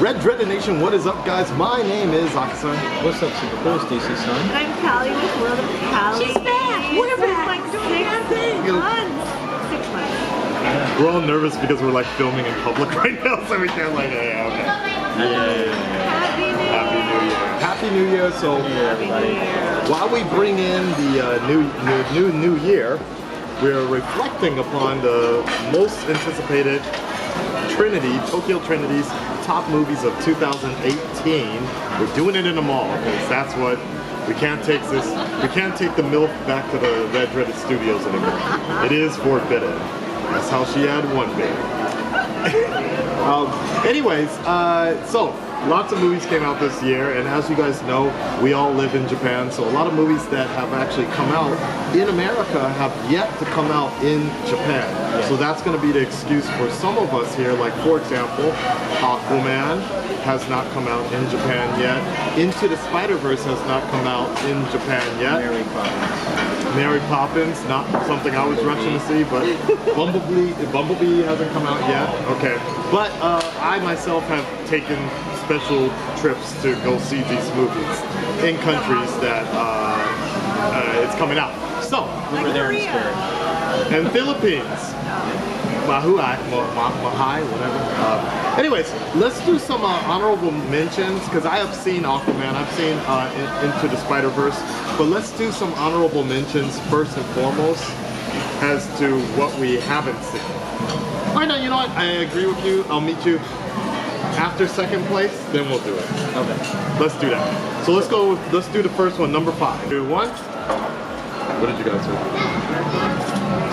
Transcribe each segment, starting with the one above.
Red Dreaded Nation, what is up, guys? My name is Akasan. What's up, Super Cool, Stacy Son? And I'm Callie with World of Callie. She's back! We're It's been back! like Doing 6 nothing. months. 6 months. We're all nervous because we're like filming in public right now, so we can't like, yeah, okay. Happy New Year. Happy New Year. Happy New Year. So everybody. while we bring in the new year, we're reflecting upon the most anticipated Tokyo Trinity's top movies of 2018. We're doing it in the mall because that's what we can't take this. We can't take the MILF back to the Red Dreaded Studios anymore. It is forbidden. That's how she had one baby. Anyways, so lots of movies came out this year, and as you guys know, we all live in Japan, so a lot of movies that have actually come out in America have yet to come out in Japan. Yeah. So that's going to be the excuse for some of us here, like for example, Aquaman has not come out in Japan yet. Into the Spider-Verse has not come out in Japan yet. Mary Poppins, not something I was rushing to see, but Bumblebee hasn't come out yet. Okay, but I myself have taken special trips to go see these movies in countries that it's coming out. So We were there in spirit. and Philippines, Mahai, whatever. Anyways, let's do some honorable mentions because I have seen Aquaman, I've seen Into the Spider-Verse, but let's do some honorable mentions first and foremost as to what we haven't seen. All right, now you know what? I agree with you. I'll meet you after second place, then we'll do it. Okay. Let's do that. So let's go. Let's do the first one, number 5. 2, 1. What did you guys do?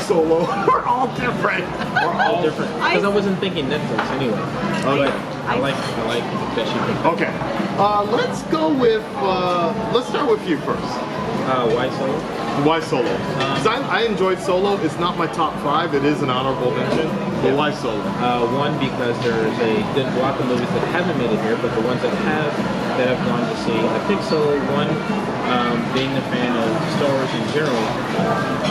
Solo. We're all different. We're all different. Because I wasn't thinking Netflix anyway. Okay. I like that she picked. Okay. Let's go with. Let's start with you first. Why Solo? Why Solo? Because I enjoyed Solo. It's not my top 5. It is an honorable mention. But why Solo? One, because there's a good block of movies that haven't made it here, but the ones that have gone to see. I think Solo, one, being a fan of Star Wars in general,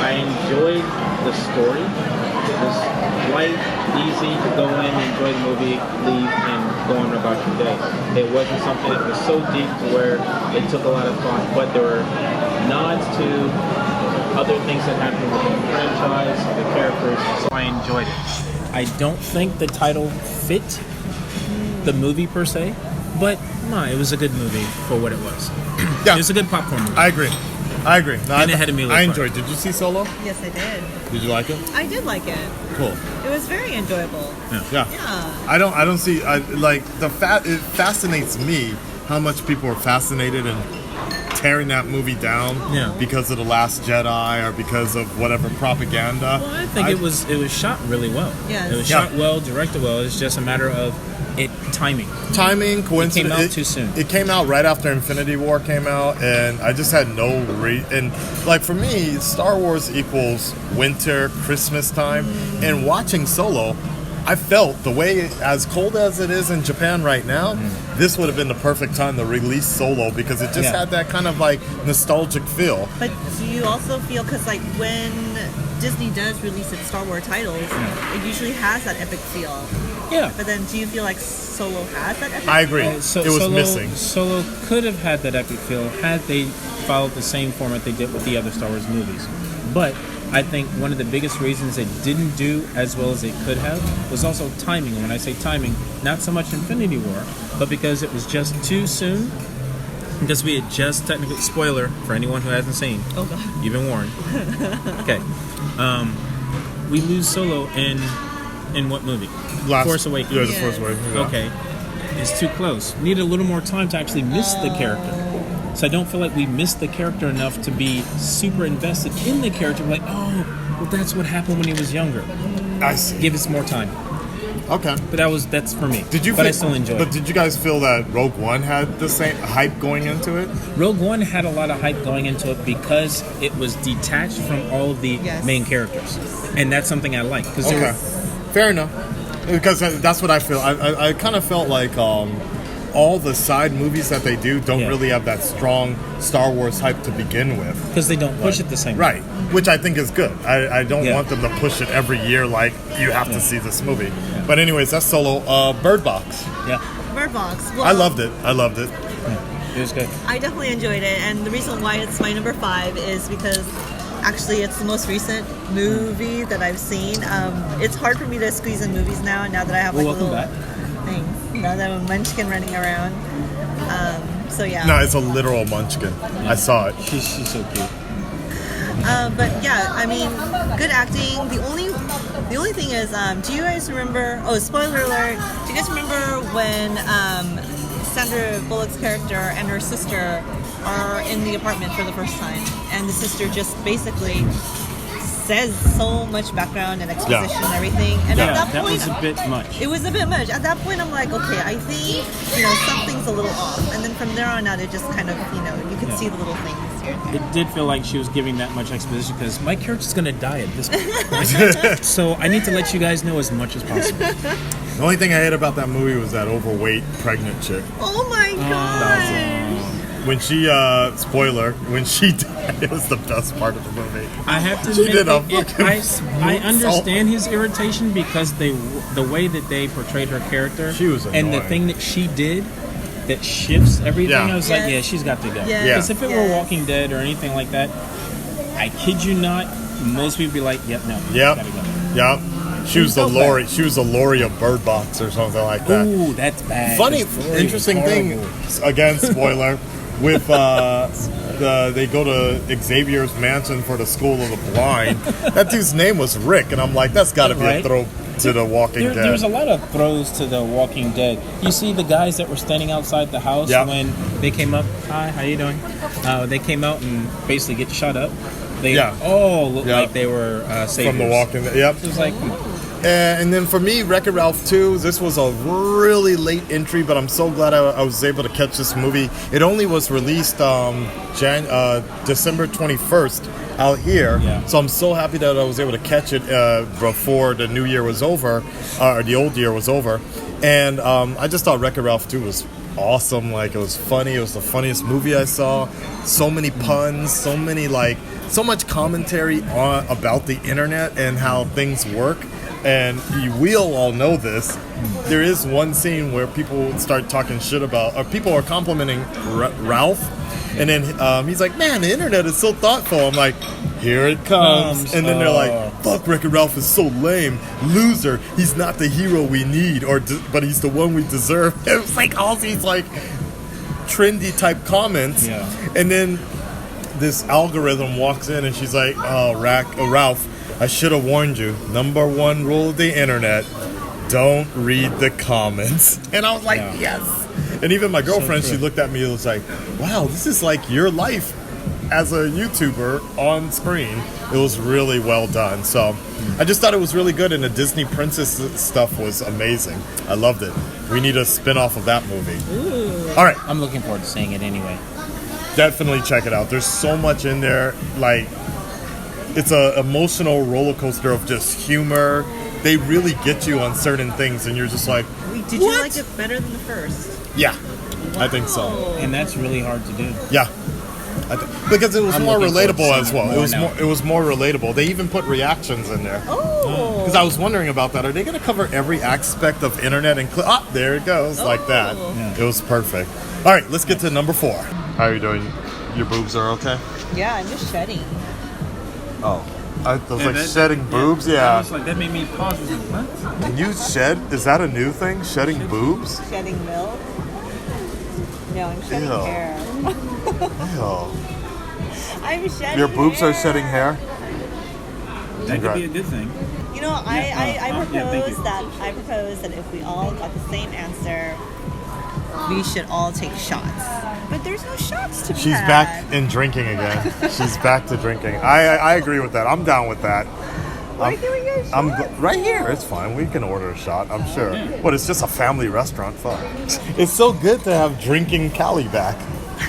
I enjoyed the story. It was light, easy to go in, enjoy the movie, leave, and go on about your day. It wasn't something that was so deep to where it took a lot of thought, but there were nods to other things that happened within the franchise, the characters, so I enjoyed it. I don't think the title fit the movie per se, but no, it was a good movie for what it was. Yeah. It was a good popcorn movie. I agree. No, And it had a meal I as enjoyed. Did you see Solo? Yes, I did. Did you like it? I did like it. Cool. It was very enjoyable. Yeah. Yeah. I don't see. Like it fascinates me how much people are fascinated and tearing that movie down because of The Last Jedi or because of whatever propaganda. Well, I think it was shot really well. Yes. It was shot well, directed well. It's just a matter of timing. Timing, coincidence. It came out too soon. It came out right after Infinity War came out, and I just had no and like for me, Star Wars equals winter, Christmas time, and watching Solo, I felt the way, as cold as it is in Japan right now, this would have been the perfect time to release Solo because it just had that kind of like nostalgic feel. But do you also feel, because like when Disney does release its Star Wars titles, it usually has that epic feel. Yeah. But then do you feel like Solo has that epic I agree. feel? It was missing. Solo could have had that epic feel had they followed the same format they did with the other Star Wars movies. But I think one of the biggest reasons it didn't do as well as it could have was also timing. And when I say timing, not so much Infinity War, but because it was just too soon. Because we had just technically, spoiler for anyone who hasn't seen. Oh God. You've been warned. Okay. We lose Solo in what movie? Force Awakens. Yeah, The Force Awakens. Yeah. Okay. It's too close. Needed a little more time to actually miss the character. So I don't feel like we missed the character enough to be super invested in the character. Like, oh, well, that's what happened when he was younger. I see. Give us more time. Okay. But that's for me. I still enjoyed But it. did you guys feel that Rogue One had the same hype going into it? Rogue One had a lot of hype going into it because it was detached from all of the main characters. And that's something I like. Okay. Fair enough. Because that's what I feel. I kind of felt like all the side movies that they do don't Yeah. really have that strong Star Wars hype to begin with. Because they don't push it the same way. Right, which I think is good. I don't Yeah. want them to push it every year like you have to see this movie. But anyways, that's Solo. Bird Box. Yeah. Bird Box. Well, I loved it. I loved it. It was good. I definitely enjoyed it, and the reason why it's my number 5 is because actually it's the most recent movie that I've seen. It's hard for me to squeeze in movies now that I have Well, like welcome little back. things. Now that I'm a munchkin running around. So yeah. No, it's a literal munchkin. I saw it. She's so cute. But yeah, I mean, good acting. The only thing is, do you guys remember? Oh, spoiler alert! Do you guys remember when Sandra Bullock's character and her sister are in the apartment for the first time, and the sister just basically says so much background and exposition and everything, and at that that point, was a bit much. it was a bit much. At that point, I'm like, okay, I think something's a little off, and then from there on out, it just kind of you could see the little things here and there. It did feel like she was giving that much exposition because my character's gonna die at this point. So I need to let you guys know as much as possible. The only thing I hate about that movie was that overweight pregnant chick. Oh my god! When she, spoiler, when she died, it was the best part of the movie. I have to She admit, did a that fucking I somersault. understand his irritation because the way that they portrayed her character, She was and the annoying. thing that she did that shifts everything. Yeah. I was like, Yes. yeah, she's got to go. Yes. Because if it were Yes. Walking Dead or anything like that, I kid you not, most people would be like, yep, no, Yep. gotta go. Yep. She was the felt Lori. She was the Lori of Bird Box or something like that. Ooh, that's bad. Funny, The story interesting was thing. horrible. Again, spoiler. With they go to Xavier's mansion for the School of the Blind. That dude's name was Rick, and I'm like, that's got to be a Right. throw to the Walking Dead. There's a lot of throws to the Walking Dead. You see the guys that were standing outside the house Yep. when they came up. Hi, how you doing? They came out and basically get shut up. They Yeah. all looked Yeah. like they were saviors. From the Walking Dead. Yep. It was like, And then for me, Wreck-It Ralph 2, this was a really late entry, but I'm so glad I was able to catch this movie. It only was released December 21st out here, Yeah. so I'm so happy that I was able to catch it before the new year was over, or the old year was over. And I just thought Wreck-It Ralph 2 was awesome. Like, it was funny. It was the funniest movie I saw. So many puns, so much commentary about the internet and how things work. And we'll all know this. There is one scene where people start talking shit about, or people are complimenting Ralph, and then he's like, "Man, the internet is so thoughtful." I'm like, "Here it comes!" And then they're like, "Fuck, Wreck-It Ralph is so lame, loser. He's not the hero we need, but he's the one we deserve." It was like all these like trendy type comments, Yeah. and then this algorithm walks in, and she's like, "Oh, Ralph. I should have warned you. Number one rule of the internet, don't read the comments." And I was like, yes. And even my girlfriend, she looked at me and was like, wow, this is like your life as a YouTuber on screen. It was really well done. So I just thought it was really good, and the Disney Princess stuff was amazing. I loved it. We need a spin-off of that movie. Ooh. All right, I'm looking forward to seeing it anyway. definitely check it out. There's so much in there. Like, it's an emotional roller coaster of just humor. They really get you on certain things, and you're just like, Wait, did What? you like it better than the first? yeah, I think so. Oh. And that's really hard to do. Yeah, because it was I'm more looking forward to relatable seeing as it well. more now. It was more relatable. They even put reactions in there. Oh. Because I was wondering about that. Are they going to cover every aspect of internet and there it goes, like that. Yeah. It was perfect. All right, let's get to number 4. How are you doing? Your boobs are okay? Yeah, I'm just shedding. Oh, I was like shedding boobs. That Yeah. was like, that made me pause. I was like, what? Can you shed? Is that a new thing? Shedding boobs? Shedding milk? No, I'm shedding Ew. hair. Ew. I'm shedding Your boobs hair. are shedding hair? That could be a good thing. You know, I yeah, thank you. propose that if we all got the same answer, we should all take shots. But there's no shots to be She's had. back in drinking again. She's back to drinking. I agree with that. I'm down with that. Why can't we get a I'm shot? right here. It's fine. We can order a shot. I'm sure. But it's just a family restaurant. Fuck. It's so good to have drinking Cali back.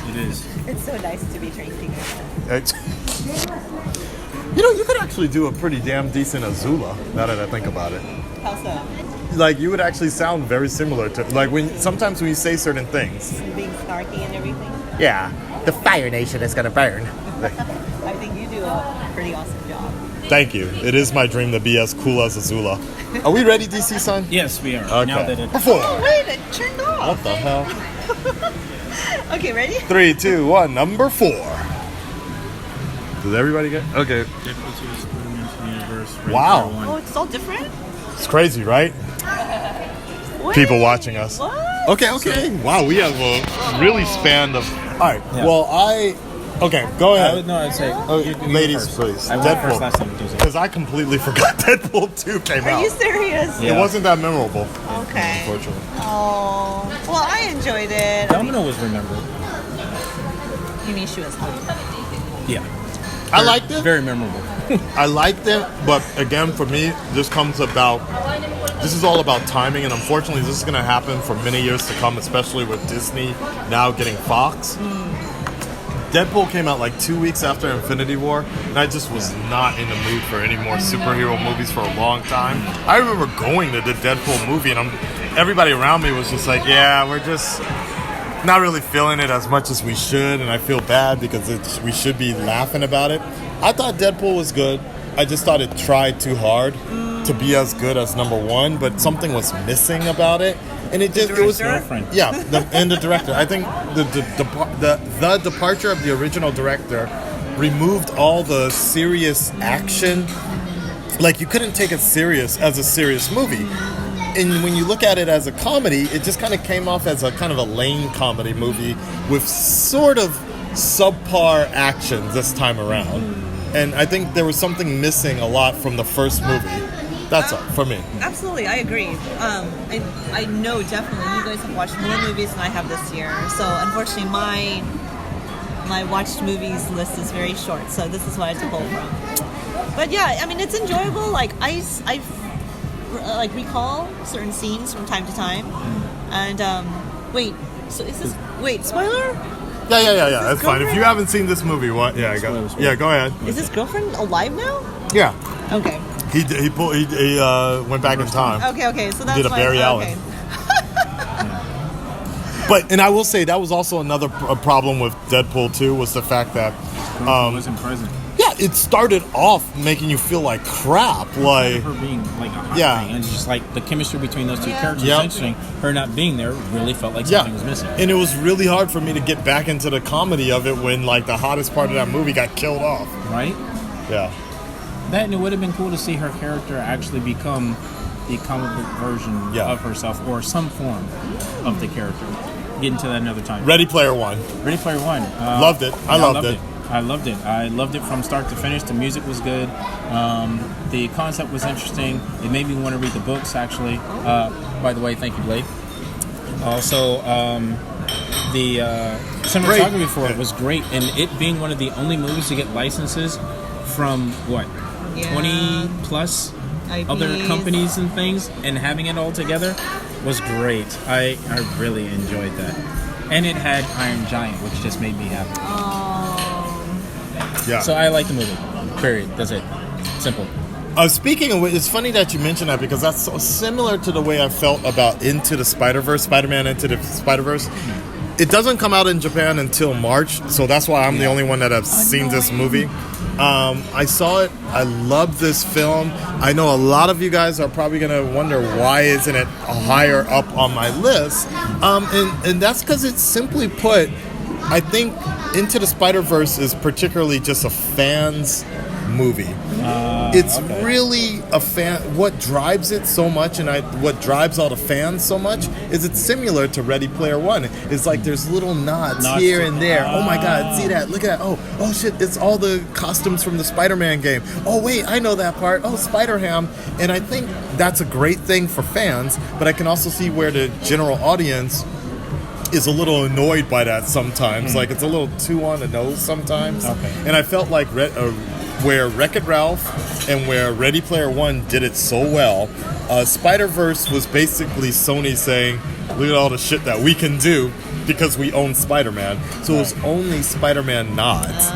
It is. It's so nice to be drinking. It's- you know, you could actually do a pretty damn decent Azula. Now that I think about it. How so? like you would actually sound very similar to like sometimes when you say certain things. Being snarky and everything. Yeah, the Fire Nation is gonna burn. I think you do a pretty awesome job. Thank you. It is my dream to be as cool as Azula. Are we ready, DC Son? Yes, we are. Okay. Now that it, Oh wait, it turned off. What the hell? Okay, ready? 3, 2, 1. Number 4. Did everybody get? Okay. Deadpool 2 is Spider-Man Universe. Ready Wow. Player One. Oh, it's all different. It's crazy, right? Wait, People watching us. What? Okay. Wow, we have a really span of. All right. Yeah. Well, Okay, go ahead. I'd say. Oh, you ladies, first. please. I went Deadpool. first last time. Tuesday. Because I completely forgot Deadpool 2 came Are out. you serious? Yeah. It wasn't that memorable, Okay. unfortunately. Oh, well, I enjoyed it. Domino was remembered. You mean she was hot? Yeah. I liked it. Very memorable. I liked it, but again, for me, this is all about timing, and unfortunately, this is going to happen for many years to come, especially with Disney now getting Fox. Deadpool came out like 2 weeks after Infinity War, and I just was not in the mood for any more superhero movies for a long time. I remember going to the Deadpool movie, and everybody around me was just like, yeah, we're just not really feeling it as much as we should, and I feel bad because we should be laughing about it. I thought Deadpool was good. I just thought it tried too hard to be as good as number 1, but something was missing about it. And it was Girlfriend. yeah, and the director. I think the departure of the original director removed all the serious action. Like you couldn't take it serious as a serious movie. And when you look at it as a comedy, it just kind of came off as a kind of a lame comedy movie with sort of subpar action this time around. And I think there was something missing a lot from the first movie. That's all for me. Absolutely, I agree. I know definitely you guys have watched more movies than I have this year. So unfortunately, my watched movies list is very short. So this is what I had to pull from. But yeah, I mean it's enjoyable. Like I like recall certain scenes from time to time. And wait, so is this spoiler? Yeah. That's fine. If girlfriend? you haven't seen this movie, what? Yeah, go ahead. Is this girlfriend alive now? Yeah. Okay. He went back in time. Okay. So that's Did a why. Barry Okay. Allen. And I will say that was also another problem with Deadpool 2 was the fact that wasn't present. yeah, it started off making you feel like crap. Like Her being like a hot Yeah. thing, and just like the chemistry between those two characters Yep. is interesting. Her not being there really felt like yeah, something was missing. and it was really hard for me to get back into the comedy of it when like the hottest part of that movie got killed off. Right? Yeah. That, and it would have been cool to see her character actually become the comic book version Yeah. of herself, or some form of the character. Get into that another time. Ready Player One. Ready Player One. Loved it. I loved it. I loved it. I loved it from start to finish. The music was good. The concept was interesting. It made me want to read the books, actually. By the way, thank you, Blake. Also, the cinematography for it was great. And it being one of the only movies to get licenses from, 20 plus IPs. other companies and things, and having it all together was great. I really enjoyed that. And it had Iron Giant, which just made me happy. Yeah. So I like the movie. Period. That's it. Simple. Speaking of which, it's funny that you mentioned that because that's so similar to the way I felt about Into the Spider-Verse, Spider-Man Into the Spider-Verse. It doesn't come out in Japan until March, so that's why I'm the only one that have seen this movie. I saw it. I love this film. I know a lot of you guys are probably going to wonder why isn't it higher up on my list. And that's because it's simply put, I think Into the Spider-Verse is particularly just a fan's movie. It's really a fan. What drives it so much, and what drives all the fans so much, is it's similar to Ready Player One. It's like there's little nods here and there. Oh my God, see that? Look at that. Oh shit! It's all the costumes from the Spider-Man game. Oh wait, I know that part. Oh, Spider-Ham. And I think that's a great thing for fans. But I can also see where the general audience is a little annoyed by that sometimes. Like it's a little too on the nose sometimes. Okay. And I felt like where Wreck-It Ralph and where Ready Player One did it so well, Spider-Verse was basically Sony saying, look at all the shit that we can do because we own Spider-Man. So it was only Spider-Man nods.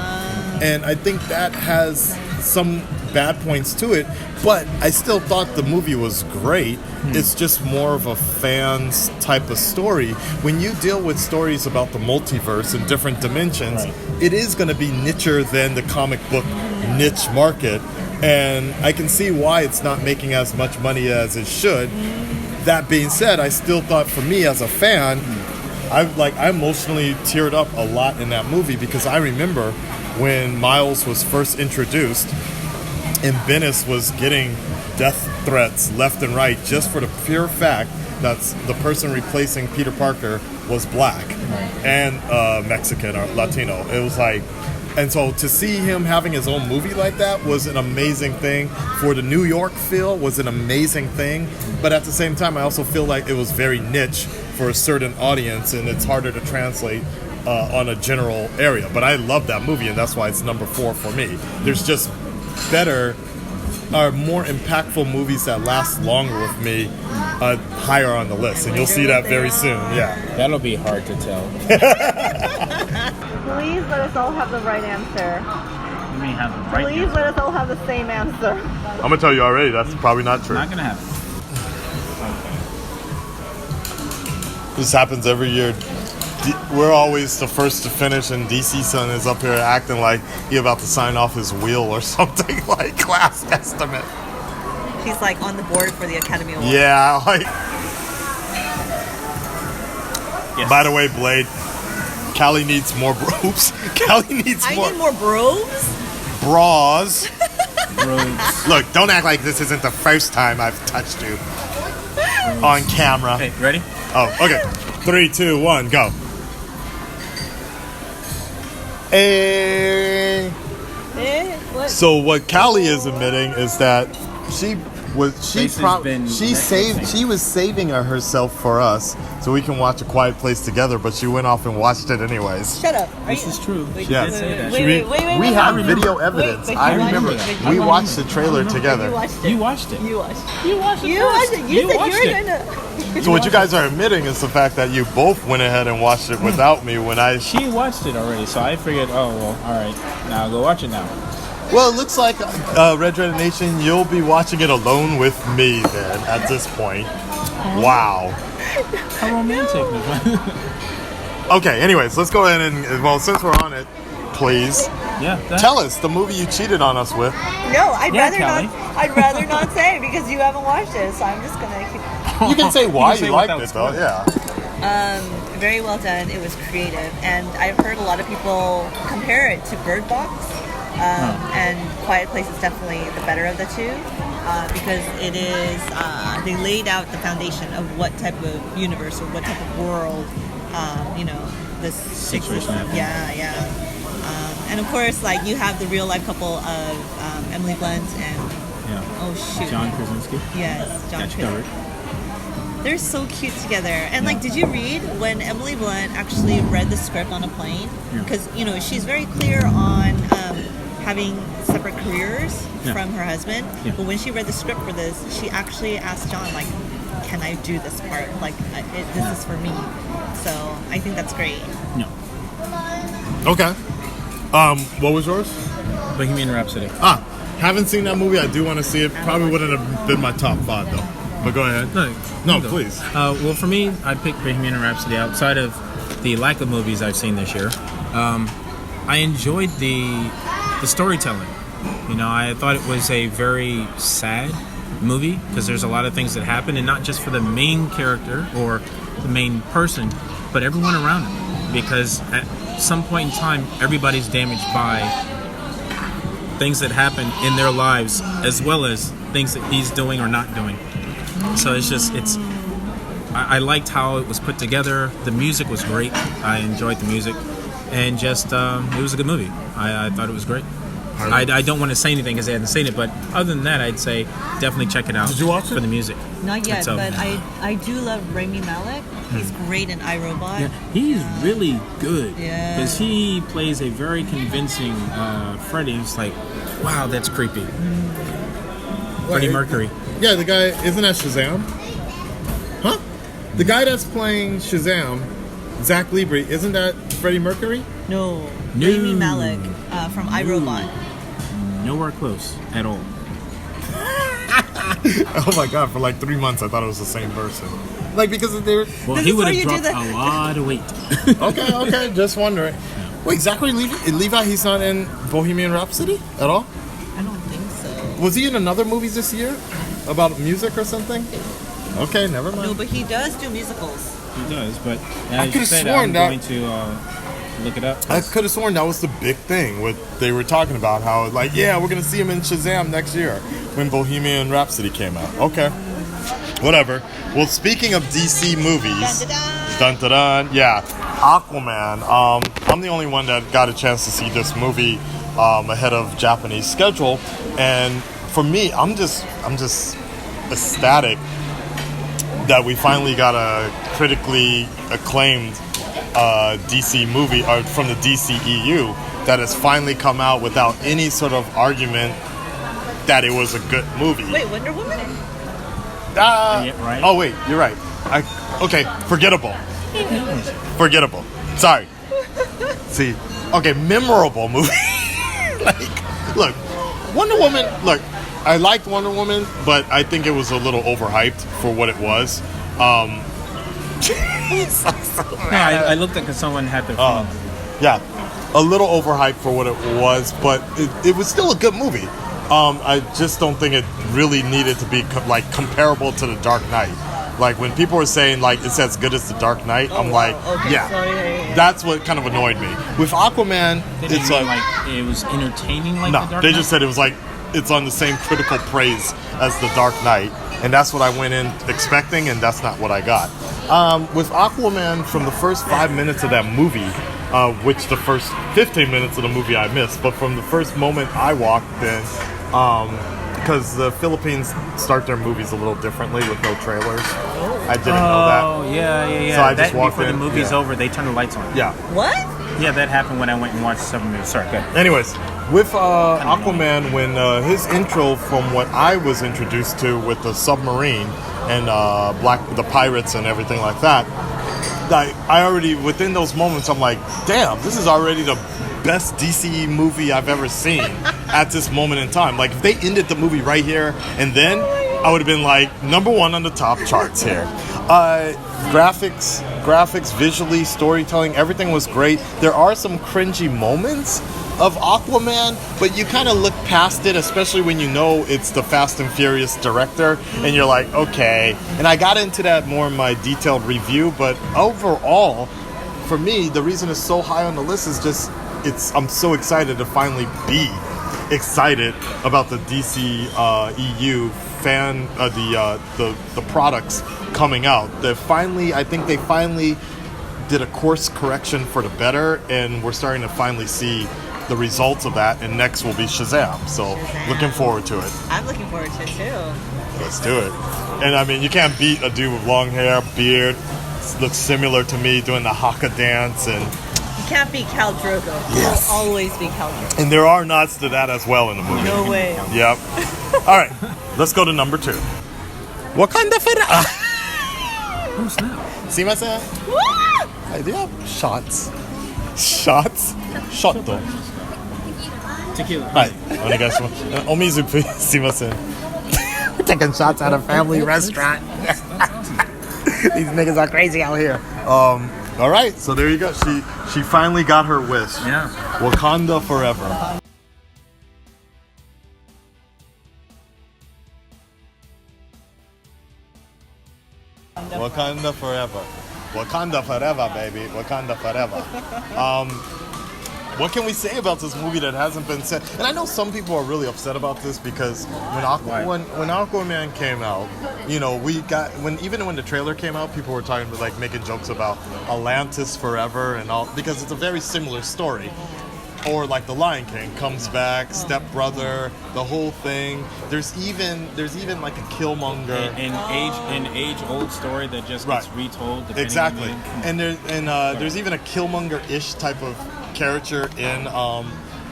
And I think that has some bad points to it, but I still thought the movie was great. It's just more of a fan's type of story. When you deal with stories about the multiverse and different dimensions, it is going to be nicher than the comic book niche market, and I can see why it's not making as much money as it should. That being said, I still thought, for me as a fan, I emotionally teared up a lot in that movie, because I remember when Miles was first introduced and Bendis was getting death threats left and right just for the pure fact that the person replacing Peter Parker was black and Mexican or Latino. It was like, and so to see him having his own movie like that was an amazing thing. For the New York feel was an amazing thing, but at the same time I also feel like it was very niche for a certain audience, and it's harder to translate on a general area. But I love that movie, and that's why it's number 4 for me. There's just better or more impactful movies that last longer with me higher on the list, and you'll see that very soon. Yeah, That'll be hard to tell. Please let us all have the right answer. You may have the right Please let us all have the same answer. I'm gonna tell you already, that's probably not true. Not gonna happen. This happens every year. We're always the first to finish, and DC Son is up here acting like he about to sign off his will or something, like class estimate. He's like on the board for the Academy Award. Yeah, like. Yes. By the way, Blade, Callie needs more robes. Callie needs I more need more bros. bras. Roads. Look, don't act like this isn't the first time I've touched you on camera. Hey, ready? Oh, okay. 3, 2, 1, go. Hey. What? So what Callie is admitting is that she was Face's been Netflixing. she was saving herself for us so we can watch A Quiet Place together, but she went off and watched it anyways. Shut up. This is true. Wait, She Yeah. did say that. wait, We have wait. video evidence. Wait, I you watched remember. it. We watched the trailer You together. watched it. You watched it. You watched it. You watched it. You first. watched it. You said watched you were it. gonna. So what you guys are admitting is the fact that you both went ahead and watched it without me when I. She watched it already, so I figured, oh well, all right, now go watch it now. Well, it looks like Red Dread Nation, you'll be watching it alone with me then at this point. Wow. How romantic. Okay, anyways, let's go ahead and, well, since we're on it, please, Yeah. tell us the movie you cheated on us with. No, I'd Yeah, rather Callie. not. I'd rather not say because you haven't watched it. So I'm just gonna keep. You can say why say you liked without it, though, spoiling. yeah. Very well done. It was creative, and I've heard a lot of people compare it to Bird Box. And Quiet Place is definitely the better of the two because it is they laid out the foundation of what type of universe or what type of world this Situation happened. yeah. And of course, like you have the real life couple of Emily Blunt and Yeah. John Krasinski. Yes, John Got you Krasinski. covered. They're so cute together. And like, did you read when Emily Blunt actually read the script on a plane? Yeah. Because she's very clear on having separate careers Yeah. from her husband. Yeah. But when she read the script for this, she actually asked John, like, "Can I do this part? Like, this is for me." So I think that's great. No. Okay. What was yours? Bohemian Rhapsody. Haven't seen that movie. I do want to see it. Probably wouldn't have been my top 5, though. But go ahead. No, No, you go. please. Well, for me, I picked Bohemian Rhapsody. Outside of the lack of movies I've seen this year, I enjoyed the storytelling. I thought it was a very sad movie because there's a lot of things that happen, and not just for the main character or the main person, but everyone around him. Because at some point in time, everybody's damaged by things that happen in their lives, as well as things that he's doing or not doing. So I liked how it was put together. The music was great. I enjoyed the music, and just it was a good movie. I thought it was great. I don't want to say anything because I hadn't seen it, but other than that, I'd say definitely check it out. Did you watch it? For the music. Not yet, itself. but I do love Rami Malek. He's great in iRobot. Yeah, he's really good. Yeah. Because he plays a very convincing Freddy. It's like, wow, that's creepy. Freddie Mercury. Yeah, the guy, isn't that Shazam? Huh? The guy that's playing Shazam, Zach Libri, isn't that Freddie Mercury? No, No. Rami Malek from iRobot. nowhere close at all. Oh my god! For like 3 months, I thought it was the same person. Like because they're Well, This he is would where have you do dropped the- a lot of weight. okay. Just wondering. Wait, Zachary Levi, he's not in Bohemian Rhapsody at all? I don't think so. Was he in another movie this year about music or something? Okay, never mind. No, but he does do musicals. He does, but I as could've you said, sworn I'm that- going to look it up. I could have sworn that was the big thing. What they were talking about, how like, yeah, we're gonna see him in Shazam next year when Bohemian Rhapsody came out. Okay, whatever. Well, speaking of DC movies, dun dun dun, yeah, Aquaman. I'm the only one that got a chance to see this movie ahead of Japanese schedule, and for me, I'm just ecstatic that we finally got a critically acclaimed DC movie from the DCEU that has finally come out without any sort of argument that it was a good movie. Wait, Wonder Woman? Yeah, right. Oh wait, you're right. Okay, forgettable. Sorry. See, okay, memorable movie. Like, look, Wonder Woman. Look, I liked Wonder Woman, but I think it was a little overhyped for what it was. No, I looked at because someone had their phone. Yeah, a little overhyped for what it was, but it was still a good movie. I just don't think it really needed to be comparable to The Dark Knight. Like when people were saying like it's as good as The Dark Knight, I'm like, Okay, yeah, sorry, yeah. that's what kind of annoyed me. With Aquaman, They didn't it's mean, like it was entertaining like no, the Dark they Knight? just said it was like it's on the same critical praise as The Dark Knight, and that's what I went in expecting, and that's not what I got. With Aquaman, from the first 5 minutes of that movie, which the first 15 minutes of the movie I missed, but from the first moment I walked in, because the Philippines start their movies a little differently with no trailers. I didn't know that. Oh, yeah. So I just That- walked before in, the movie's yeah. over, they turn the lights on. Yeah. What? Yeah, that happened when I went and watched some movies. Sorry, go ahead. Anyways, with Aquaman, when his intro from what I was introduced to with the submarine and the pirates and everything like that, I already, within those moments, I'm like, damn, this is already the best DC movie I've ever seen at this moment in time. Like, if they ended the movie right here and then, I would have been like, #1 on the top charts here. Graphics, visually, storytelling, everything was great. There are some cringy moments of Aquaman, but you kind of look past it, especially when you know it's the Fast and Furious director, and you're like, okay. And I got into that more in my detailed review, but overall, for me, the reason it's so high on the list is just I'm so excited to finally be excited about the DC EU fan the products coming out. I think they finally did a course correction for the better, and we're starting to finally see the results of that, and next will be Shazam. So looking forward to it. I'm looking forward to it too. Let's do it. And I mean, you can't beat a dude with long hair, beard, looks similar to me doing the haka dance, and You can't beat Khal Drogo. Yes. You'll always be Khal Drogo. and there are nods to that as well in the movie. No way. Yep. All right, let's go to number 2. Wakanda forever. Oh, snap. See my son? Yeah, shots. Shot though. Tequila. Hi. Omizu, please. See my son. We're taking shots at a family restaurant. These niggas are crazy out here. All right, so there you go. She finally got her wish. Yeah. Wakanda forever. Wakanda forever. Wakanda forever, baby. Wakanda forever. What can we say about this movie that hasn't been said? And I know some people are really upset about this because when Aquaman came out, you know, even when the trailer came out, people were talking like making jokes about Atlantis forever and all, because it's a very similar story. Or like The Lion King comes back, stepbrother, the whole thing. There's even like a Killmonger. An age-old story that just gets retold. depending Exactly. on the- There's even a Killmonger-ish type of character in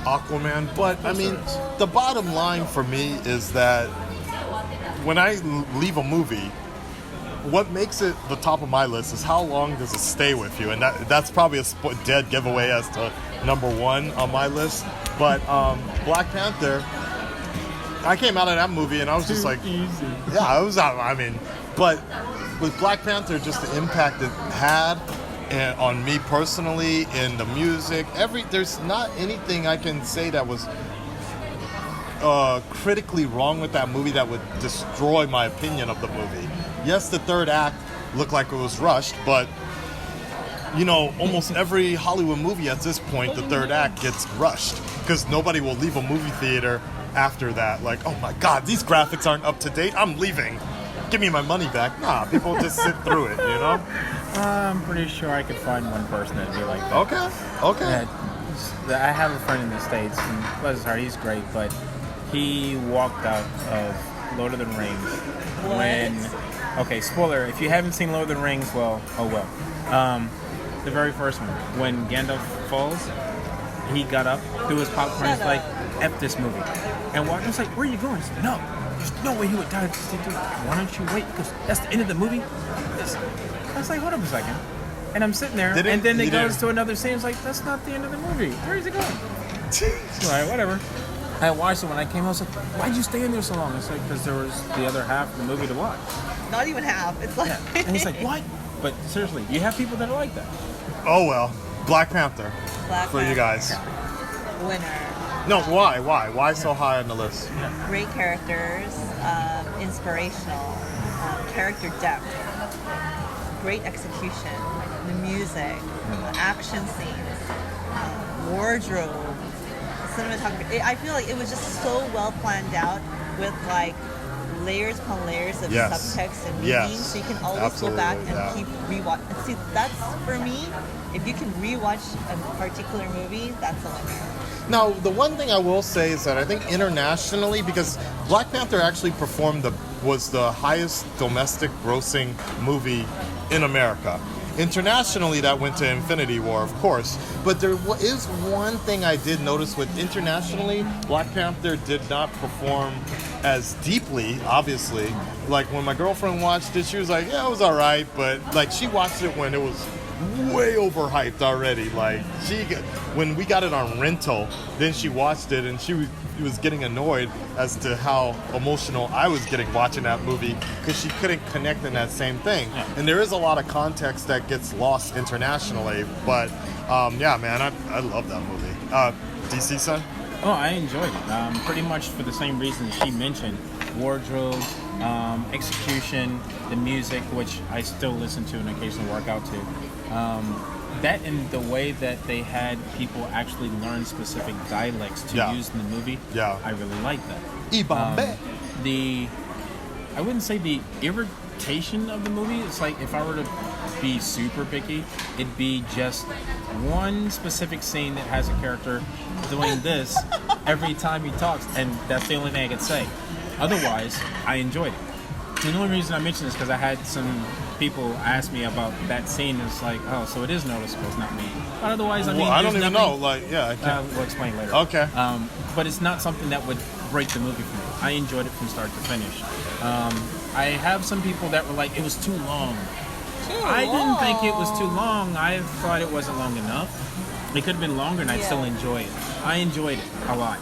Aquaman. But I mean, the bottom line for me is that when I leave a movie, what makes it the top of my list is how long does it stay with you, and that's probably a dead giveaway as to number one on my list. But Black Panther, I came out of that movie and I was just like, easy. yeah, I was out. I mean, but with Black Panther, just the impact it had on me personally in the music, there's not anything I can say that was critically wrong with that movie that would destroy my opinion of the movie. Yes, the third act looked like it was rushed, but you know, almost every Hollywood movie at this point, the third act gets rushed because nobody will leave a movie theater after that. Like, oh my God, these graphics aren't up to date. I'm leaving. Give me my money back. Nah, people just sit through it, you know? I'm pretty sure I could find one person that'd be like that. Okay. I have a friend in the States, and bless his heart, he's great, but he walked out of Lord of the Rings when... Okay, spoiler, if you haven't seen Lord of the Rings, well, oh well. The very first one, when Gandalf falls, he got up, threw his popcorn, he's like, F this movie. And Walker was like, where are you going? He said, no, there's no way he would die. Why don't you wait? Because that's the end of the movie. I was like, hold up a second. And I'm sitting there, and then it goes to another scene. It's like, that's not the end of the movie. Where is it going? All right, whatever. I watched it when I came. I was like, why'd you stay in there so long? It's like, because there was the other half of the movie to watch. Not even half. It's like. Yeah. And he's like, what? But seriously, you have people that are like that. Oh well, Black Panther for you guys. Winner. No, why? Why so high on the list? Great characters, inspirational, character depth, great execution, the music, the action scenes, wardrobe, cinematography. I feel like it was just so well planned out with like layers upon layers of subtext and meaning, so you can always go back and keep rewatch. And see, that's for me. If you can rewatch a particular movie, that's a winner. Now, the one thing I will say is that I think internationally, because Black Panther actually was the highest domestic grossing movie in America. Internationally, that went to Infinity War, of course. But there is one thing I did notice with internationally, Black Panther did not perform as deeply, obviously. Like when my girlfriend watched it, she was like, yeah, it was all right. But like she watched it when it was way overhyped already. Like when we got it on rental, then she watched it and she was getting annoyed as to how emotional I was getting watching that movie because she couldn't connect in that same thing. And there is a lot of context that gets lost internationally. But yeah, man, I love that movie. DC, son? Oh, I enjoyed it. Pretty much for the same reasons she mentioned. Wardrobe, execution, the music, which I still listen to and occasionally work out to. That and the way that they had people actually learn specific dialects to use in the movie, I really like that. I wouldn't say the irritation of the movie. It's like if I were to be super picky, it'd be just one specific scene that has a character doing this every time he talks, and that's the only thing I could say. Otherwise, I enjoyed it. The only reason I mention this is because I had some people ask me about that scene. It's like, oh, so it is noticeable. It's not me. But otherwise, I mean, I don't even know. Like, yeah, we'll explain later. Okay. But it's not something that would break the movie for me. I enjoyed it from start to finish. I have some people that were like, it was too long. I didn't think it was too long. I thought it wasn't long enough. It could have been longer, and I'd still enjoy it. I enjoyed it a lot.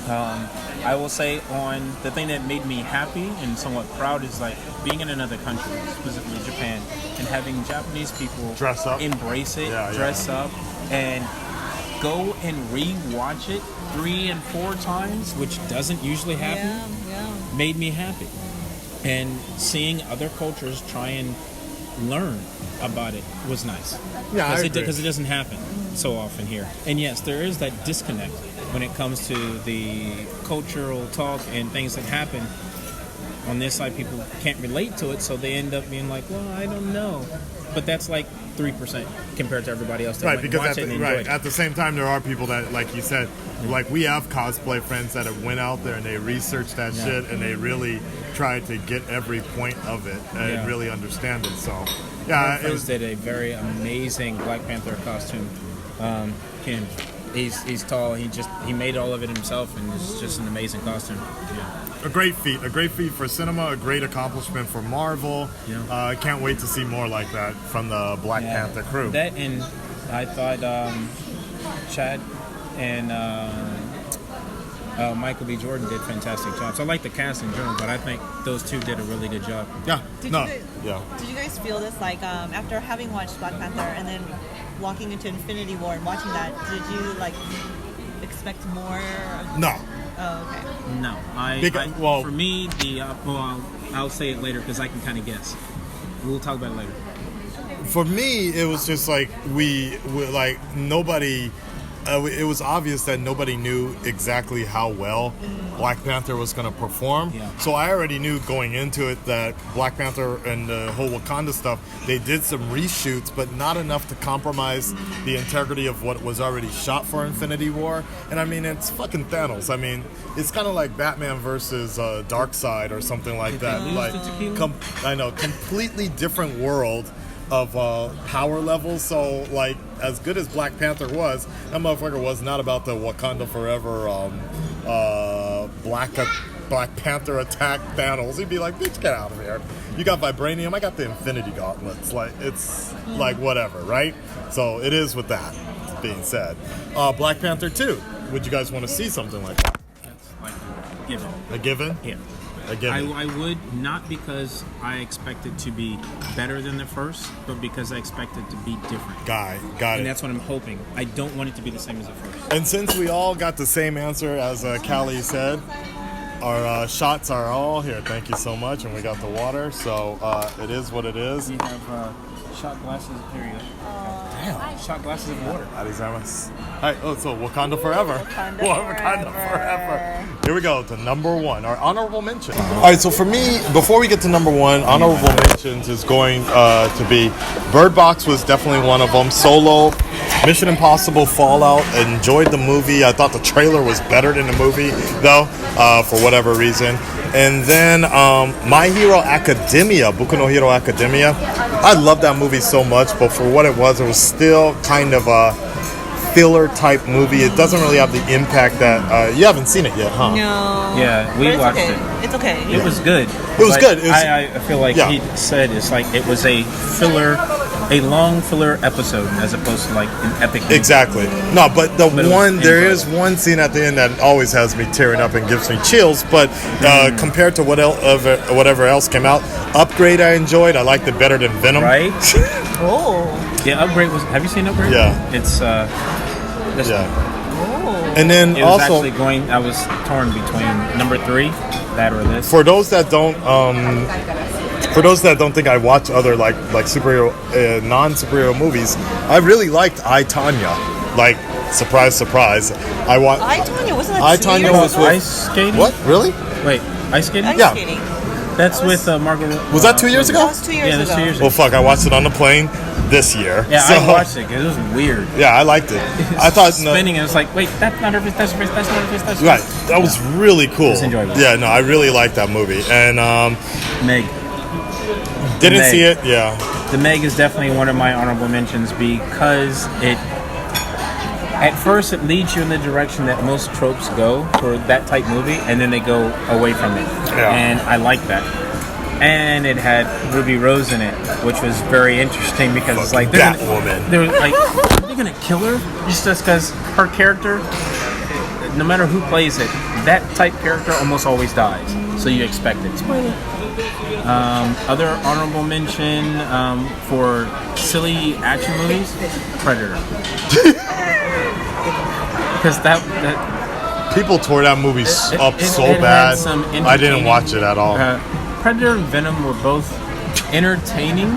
I will say on the thing that made me happy and somewhat proud is like being in another country, specifically Japan, and having Japanese people dress up, embrace it, dress up, and go and re-watch it 3 and 4 times, which doesn't usually happen, made me happy. And seeing other cultures try and learn about it was nice. Yeah, because it doesn't happen so often here. And yes, there is that disconnect when it comes to the cultural talk and things that happen. On this side, people can't relate to it, so they end up being like, well, I don't know. But that's like 3% compared to everybody else that right, because at the same time, there are people that, like you said, like we have cosplay friends that have went out there and they researched that shit and they really tried to get every point of it and really understand it. So, yeah, my friends did a very amazing Black Panther costume. He's tall. He made all of it himself, and it's just an amazing costume. Yeah. A great feat for cinema, a great accomplishment for Marvel. Yeah. I can't wait to see more like that from the Black Panther crew. That, and I thought Chad and Michael B. Jordan did fantastic jobs. I like the cast in general, but I think those two did a really good job. Yeah. Did you guys feel this like after having watched Black Panther and then walking into Infinity War and watching that? Did you like expect more? No. Oh, okay. No, for me, I'll say it later because I can kind of guess. We'll talk about it later. For me, it was just like we like nobody. It was obvious that nobody knew exactly how well Black Panther was going to perform. Yeah. So I already knew going into it that Black Panther and the whole Wakanda stuff, they did some reshoots, but not enough to compromise the integrity of what was already shot for Infinity War. And I mean, it's fucking Thanos. I mean, it's kind of like Batman versus Darkseid or something like that. Like, I know, completely different world of power levels. So like, as good as Black Panther was, that motherfucker was not about the Wakanda Forever Black Panther attack Thanos. He'd be like, bitch, get out of here. You got vibranium, I got the Infinity Gauntlets. Like, it's like whatever, right? So it is with that being said. Black Panther 2, would you guys want to see something like that? That's like a given. A given? Yeah. A given. I would, not because I expect it to be better than the first, but because I expect it to be different. Got And it. that's what I'm hoping. I don't want it to be the same as the first. And since we all got the same answer as Callie said, our shots are all here. Thank you so much. And we got the water, so it is what it is. You have shot glasses. There you go. Damn. Shot glasses of water. Arizamas. Hi. Oh, so Wakanda forever. Wakanda forever. Here we go to number one, our honorable mention. All right, so for me, before we get to number one, honorable mentions is going to be Bird Box was definitely one of them. Solo, Mission Impossible, Fallout. Enjoyed the movie. I thought the trailer was better than the movie, though, for whatever reason. And then My Hero Academia, Boku no Hero Academia. I love that movie so much, but for what it was still kind of a filler type movie. It doesn't really have the impact that you haven't seen it yet, huh? No. Yeah, we But watched okay. it. It's okay. It was good. It was But good. It was- I feel like yeah. he said it's like it was a filler, a long filler episode as opposed to like an epic movie. Exactly. No, but But it was there is enjoyable. one scene at the end that always has me tearing up and gives me chills. But compared to whatever else came out, Upgrade I enjoyed. I liked it better than Venom. Right? Oh. Yeah, Upgrade was. Have you seen Upgrade? Yeah. It's Yeah. Oh. And then It was also actually going. I was torn between number 3, that or this. for those that don't think I watch other like superhero non-superhero movies, I really liked I, Tanya. Like, surprise, surprise. I watched I, Tonya, wasn't that I, 2 Tonya years was ago? with- Ice skating. What? Really? Wait, ice skating. Ice Yeah. skating. That's That was- with Margot. Was that 2 years ago? That was 2 years Yeah, ago. that's 2 years Well, ago. fuck, I watched it on the plane this year. Yeah, So, I watched it because it was weird. Yeah, I liked it. I thought spinning. It was like, wait, that's not her face. That's her face. That's not her face. That's her Right, face. that was really cool. It's enjoyable. Yeah, no, I really liked that movie, and Meg. didn't Meg. see it. Yeah, The Meg is definitely one of my honorable mentions because it. At first, it leads you in the direction that most tropes go for that type movie, and then they go away from it. Yeah. And I like that. And it had Ruby Rose in it, which was very interesting because it's like that woman. They're like, they're gonna kill her just because her character, no matter who plays it, that type character almost always dies. So you expect it. Other honorable mention for silly action movies, Predator. Because that people tore that movie up so it had bad. some I didn't entertaining- watch it at all. Predator and Venom were both entertaining,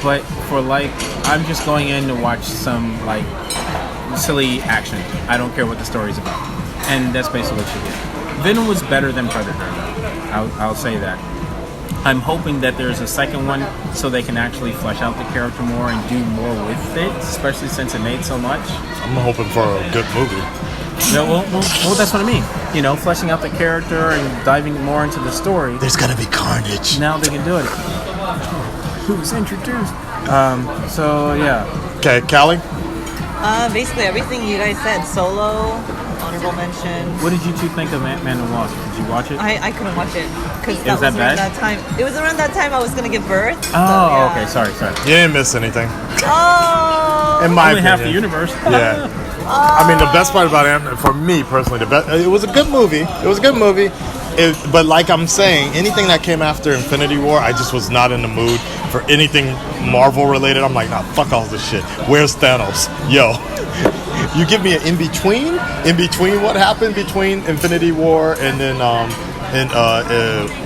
but for like, I'm just going in to watch some like silly action. I don't care what the story's about, and that's basically what you get. Venom was better than Predator, though. I'll say that. I'm hoping that there's a second one so they can actually flesh out the character more and do more with it, especially since it made so much. I'm hoping for a good movie. Yeah, well, that's what I mean. You know, fleshing out the character and diving more into the story. There's gonna be carnage. Now they can do it. Who's introduced? So yeah. Okay, Callie. Basically everything you guys said. Solo, honorable mention. What did you two think of Ant-Man and Wasp? Did you watch it? I couldn't watch it because Was that around bad? that time. It was around that time I was gonna give birth. Oh, so, yeah. okay. Sorry. You didn't miss anything. Oh. In my Only half the opinion. universe. Yeah. I mean, the best part about Ant-Man, for me personally, it was a good movie. It was a good movie. But like I'm saying, anything that came after Infinity War, I just was not in the mood for anything Marvel related. I'm like, nah, fuck all this shit. Where's Thanos? Yo. You give me an in-between what happened between Infinity War and then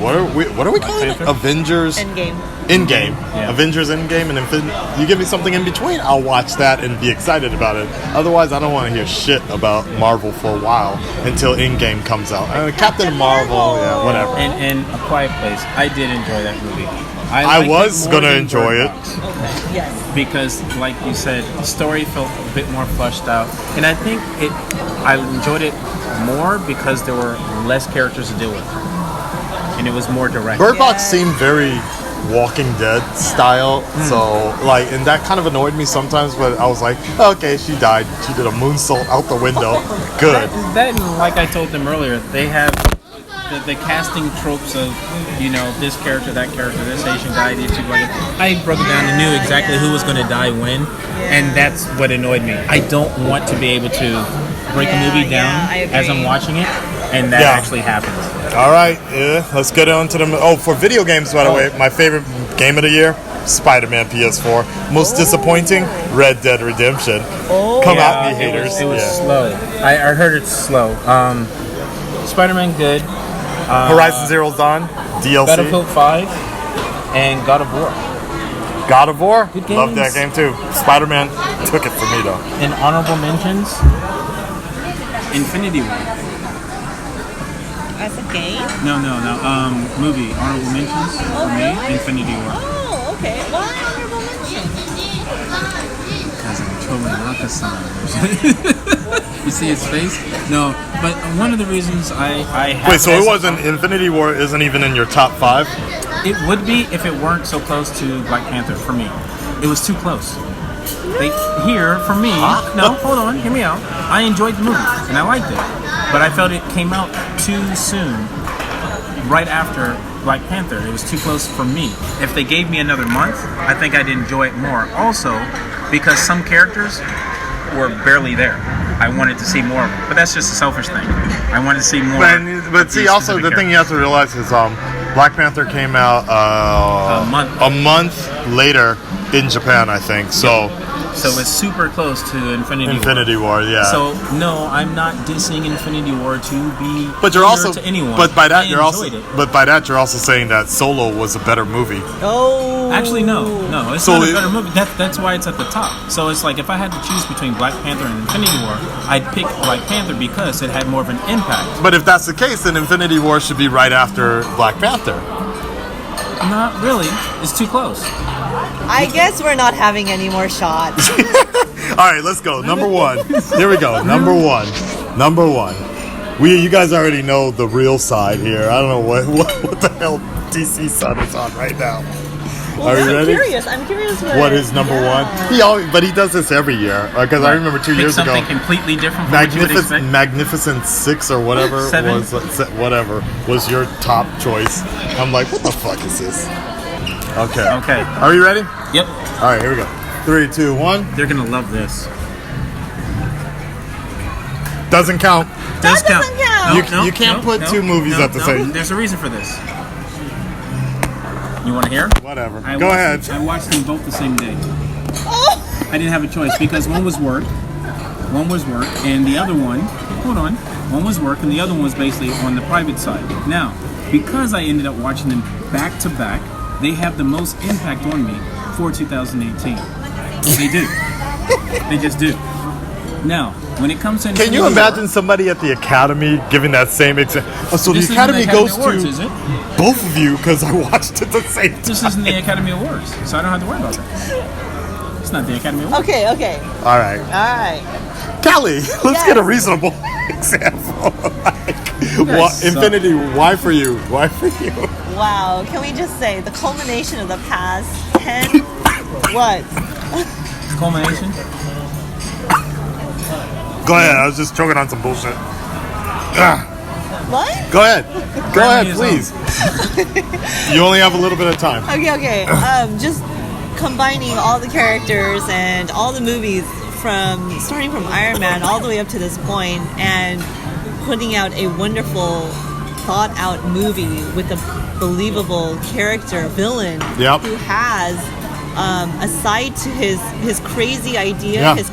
what are we calling it? Panther? Avengers Endgame. Yeah. Avengers Endgame and you give me something in between, I'll watch that and be excited about it. Otherwise, I don't want to hear shit about Marvel for a while until Endgame comes out. Captain Marvel, yeah, whatever. And A Quiet Place. I did enjoy that movie. I liked was more gonna than enjoy Bird it. Box. Okay. Yes. Because, like you said, the story felt a bit more fleshed out, and I think I enjoyed it more because there were less characters to deal with, and it was more direct. Bird Box Yeah. seemed very Walking Dead style, so like, and that kind of annoyed me sometimes. But I was like, okay, she died. She did a moonsault out the window. Good. That, and like I told them earlier, they have the casting tropes of, this character, that character, this Asian guy, these two like I broke it down and knew exactly who was going to die when, and that's what annoyed me. I don't want to be able to break a movie down I as I'm agree. watching it, and that Yeah. actually happens. All right, let's get on to the. Oh, for video games, by the way, my favorite game of the year, Spider-Man PS4. Most disappointing, Red Dead Redemption. Come at me, haters. It was Yeah. slow. I heard it's slow. Spider-Man good. Horizon Zero Dawn, DLC. Battlefield 5 and God of War. God of War, Good love that games. game too. Spider-Man took it for me though. In honorable mentions, Infinity War. As a game. No. Movie honorable mentions for me. really? Infinity War. Oh, okay. Why honorable mention? Because I'm trolling Akasan. You see his face? No, but one of the reasons I have Wait, so it this- wasn't Infinity War? Isn't even in your top 5? It would be if it weren't so close to Black Panther for me. It was too close. For me, no, hold on, hear me out. I enjoyed the movie and I liked it, but I felt it came out too soon, right after Black Panther. It was too close for me. If they gave me another month, I think I'd enjoy it more. Also, because some characters were barely there. I wanted to see more of them, but that's just a selfish thing. I wanted to see more. But see, also the thing you have to realize is Black Panther came out A month. later in Japan, I think. So it's super close to Infinity War, yeah. So no, I'm not dissing Infinity War to be but you're clear also to anyone. but by that I you're also enjoyed it. but by that you're also saying that Solo was a better movie. Oh. Actually no, it's So not a it- better movie. That's why it's at the top. So it's like if I had to choose between Black Panther and Infinity War, I'd pick Black Panther because it had more of an impact. But if that's the case, then Infinity War should be right after Black Panther. Not really. It's too close. I guess we're not having any more shots. All right, let's go. Number 1. Here we go. Number one. You guys already know the real side here. I don't know what the hell DC Sun is on right now. Are you ready? I'm curious What is number 1? But he does this every year. Because I remember 2 Pick years ago, something completely different from what you would expect. Magnificent 6 or whatever Seven. was your top choice. I'm like, what the fuck is this? Okay. Okay. Are you ready? Yep. All right, here we go. 3, 2, 1. They're gonna love this. Doesn't count. Does count. doesn't count. You can't put two movies at the same- There's a reason for this. You want to hear? Whatever. I Go watched ahead. I watched them both the same day. Oh. I didn't have a choice because one was work, and the other one, one was work, and the other one was basically on the private side. Now, because I ended up watching them back to back, they have the most impact on me for 2018. They do. They just do. Now, when it comes to Can you Infinity imagine War, somebody at the Academy giving that same example? Oh, so this the isn't Academy goes Awards, to is it? both of you because I watched it the same time. This isn't the Academy Awards, so I don't have to worry about that. It's not the Academy Awards. Okay. All right. All right. Callie, let's Yes. get a reasonable example. guys Infinity, why for you? Why for you? Wow. Can we just say the culmination of the past 10 what? Culmination. Go ahead. I was just choking on some bullshit. What? Go ahead. Go ahead, his please. You only have a little bit of time. Okay. Just combining all the characters and all the movies starting from Iron Man all the way up to this point, and putting out a wonderful, thought-out movie with a believable character villain Yep. who has a side to his crazy idea, Yeah. his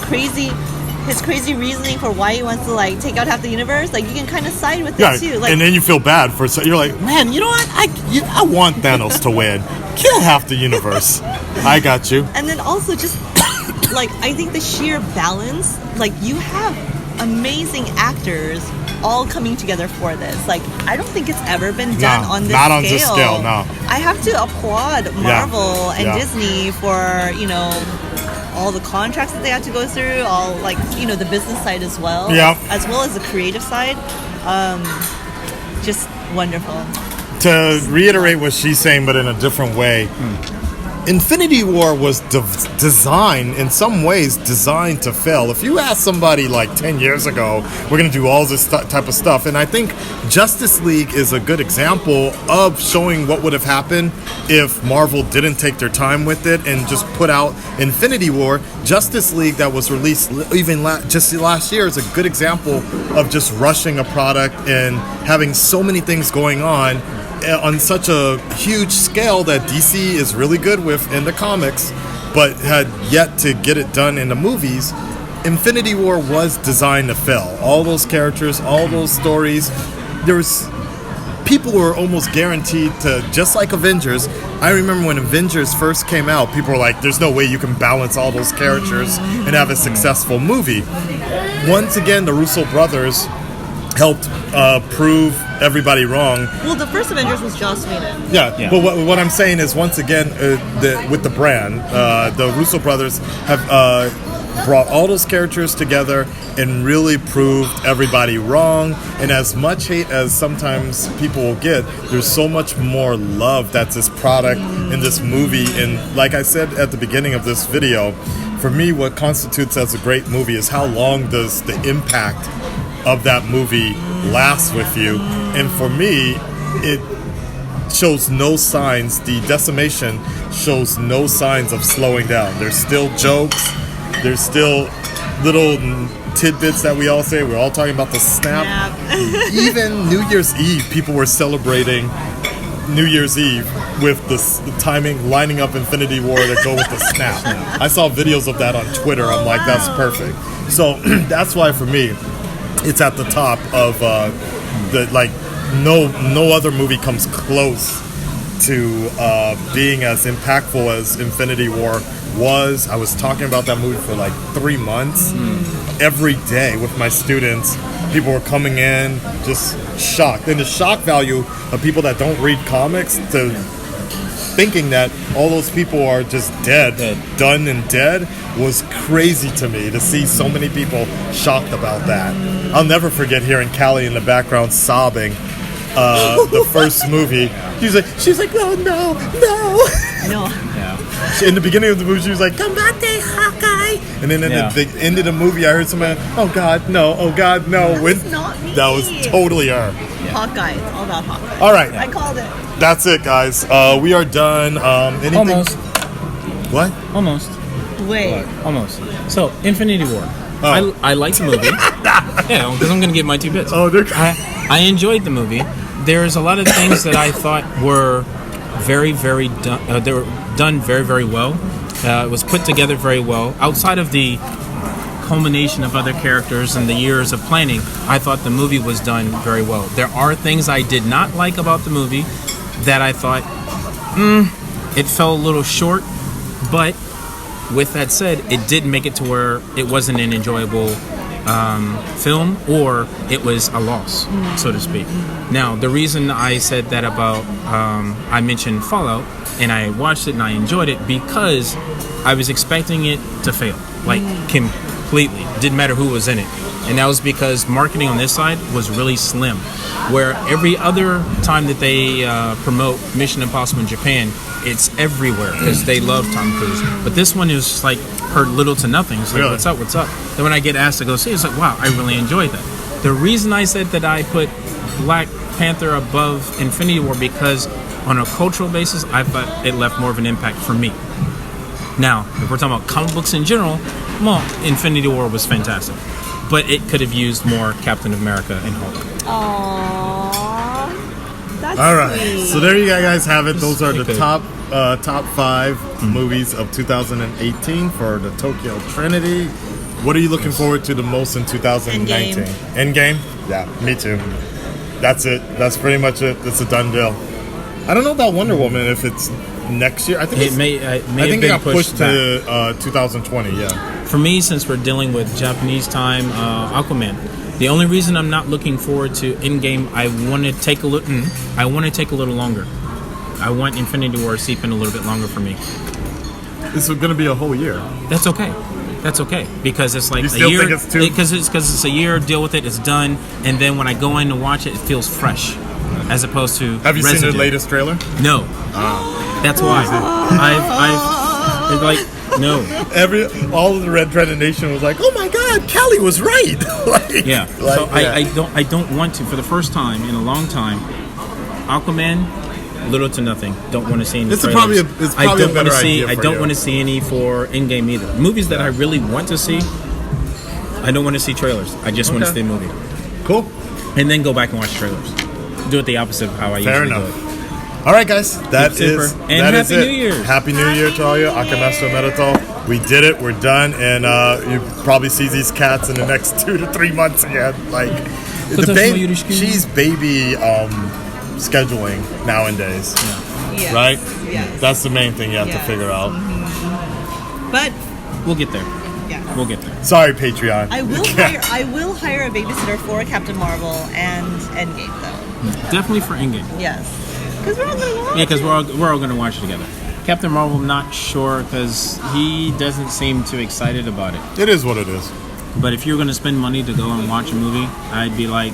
crazy reasoning for why he wants to like take out half the universe. Like you can kind of side with Yeah, it too. Like and then you feel bad for you're like, man, you know what? I want Thanos to win. Kill half the universe. I got you. And then also just like I think the sheer balance, like you have amazing actors all coming together for this. Like I don't think it's ever been done on this not scale. on this scale, no. I have to applaud Marvel and Disney for, all the contracts that they had to go through, all the business side as well. Yeah. As well as the creative side. Just wonderful. To reiterate what she's saying, but in a different way, Infinity War was designed to fail. If you ask somebody like 10 years ago, we're going to do all this type of stuff. And I think Justice League is a good example of showing what would have happened if Marvel didn't take their time with it and just put out Infinity War. Justice League that was released even just last year is a good example of just rushing a product and having so many things going on such a huge scale that DC is really good with in the comics, but had yet to get it done in the movies. Infinity War was designed to fail. All those characters, all those stories, people were almost guaranteed to, just like Avengers. I remember when Avengers first came out, people were like, there's no way you can balance all those characters and have a successful movie. Once again, the Russo brothers helped prove everybody wrong. Well, the first Avengers was Joss Whedon. Yeah. But what I'm saying is, once again, with the brand, the Russo brothers have brought all those characters together and really proved everybody wrong. And as much hate as sometimes people will get, there's so much more love that's this product in this movie. And like I said at the beginning of this video, for me, what constitutes as a great movie is how long does the impact of that movie last with you. And for me, it shows no signs, the decimation shows no signs of slowing down. There's still jokes, there's still little tidbits that we all say. We're all talking about the snap. Even New Year's Eve, people were celebrating New Year's Eve with the timing, lining up Infinity War to go with the snap. I saw videos of that on Twitter. I'm like, that's perfect. So that's why for me, it's at the top of no other movie comes close to being as impactful as Infinity War was. I was talking about that movie for like 3 months. Every day with my students, people were coming in just shocked. And the shock value of people that don't read comics to thinking that all those people are just dead, done and dead, was crazy to me to see so many people shocked about that. I'll never forget hearing Callie in the background sobbing the first movie. She's like, oh no. In the beginning of the movie, she was like, "Combate, Hawkeye," and then at the end of the movie, I heard somebody, "Oh God, no! Oh God, no!" That's not me. That was totally her. Hawkeye. It's all about Hawkeye. All right, I called it. that's it, guys. We are done. Anything? Almost. What? Almost. Wait. Almost. So, Infinity War. Oh. I liked the movie. Yeah, because I'm going to get my 2 bits. Oh, I enjoyed the movie. There's a lot of things that I thought were very, very done. They were done very, very well. It was put together very well. Outside of the culmination of other characters and the years of planning, I thought the movie was done very well. There are things I did not like about the movie that I thought, it fell a little short. But with that said, it did make it to where it wasn't an enjoyable film, or it was a loss, so to speak. Now, the reason I said that about, I mentioned Fallout, and I watched it and I enjoyed it because I was expecting it to fail, like completely. Didn't matter who was in it. And that was because marketing on this side was really slim. Where every other time that they promote Mission Impossible in Japan, it's everywhere because they love Tom Cruise. But this one is like heard little to nothing. It's like, Really? what's up? Then when I get asked to go see it, it's like, wow, I really enjoyed that. The reason I said that I put Black Panther above Infinity War because on a cultural basis, I thought it left more of an impact for me. Now, if we're talking about comic books in general, well, Infinity War was fantastic. But it could have used more Captain America and Hulk. Aww. That's All right, sweet. so there you guys have it. Those are the Okay. top 5 movies of 2018 for the Tokyo Trinity. What are you looking forward to the most in 2019? Endgame? Yeah, me too. That's it. That's pretty much it. It's a done deal. I don't know about Wonder Woman if it's next year. I think It may I have think it been got pushed back. to 2020. Yeah. For me, since we're dealing with Japanese time, Aquaman. The only reason I'm not looking forward to Endgame, I want to take a little. I want to take a little longer. I want Infinity War to seep in a little bit longer for me. This is going to be a whole year. That's okay. That's okay because it's like You a still year. think it's too- Because it's a year. Deal with it. It's done. And then when I go in to watch it, it feels fresh, as opposed to. Have you seen residue. the latest trailer? No. That's why. I've like no. All of the Red Dreaded Nation was like, "Oh my God, Kelly was right." Like, Yeah. like, So yeah. I don't want to for the first time in a long time. Aquaman, little to nothing. Don't want to see any. It's trailers. probably a I don't better want to see. idea I for don't you. want to see any for Endgame either. Movies that I really want to see. I don't want to see trailers. I just want to Okay. see the movie, Cool. and then go back and watch trailers. Do it the opposite of how I Fair usually enough. do it. All right, guys. That Super. is And that is Happy it. New Year. Happy New Year to all you. Akamesto Merito. We did it. We're done, and you probably see these cats in the next 2 to 3 months again. Like the baby, she's baby scheduling nowadays, Yes. right? Yes. That's the main thing you have to Yes. figure out. But We'll get there. yeah. We'll get there. Sorry, Patreon. I will hire a babysitter for Captain Marvel and Endgame though. Definitely for Endgame. Yes. Because we're all gonna watch Yeah, because it. we're all going to watch it together. Captain Marvel, not sure because he doesn't seem too excited about it. It is what it is. But if you're going to spend money to go and watch a movie, I'd be like,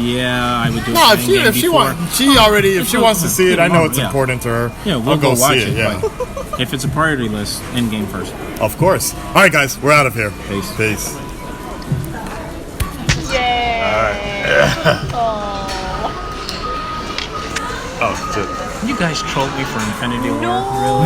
yeah, I would do it. No, for Endgame if she before. wants, if she wants to see it, I know it's Yeah. important to her. Yeah, we'll I'll go watch see it. Yeah, But if it's a priority list, Endgame first. of course. All right, guys, we're out of here. Peace. Peace. Oh, shit. You guys trolled me for Infinity War, really?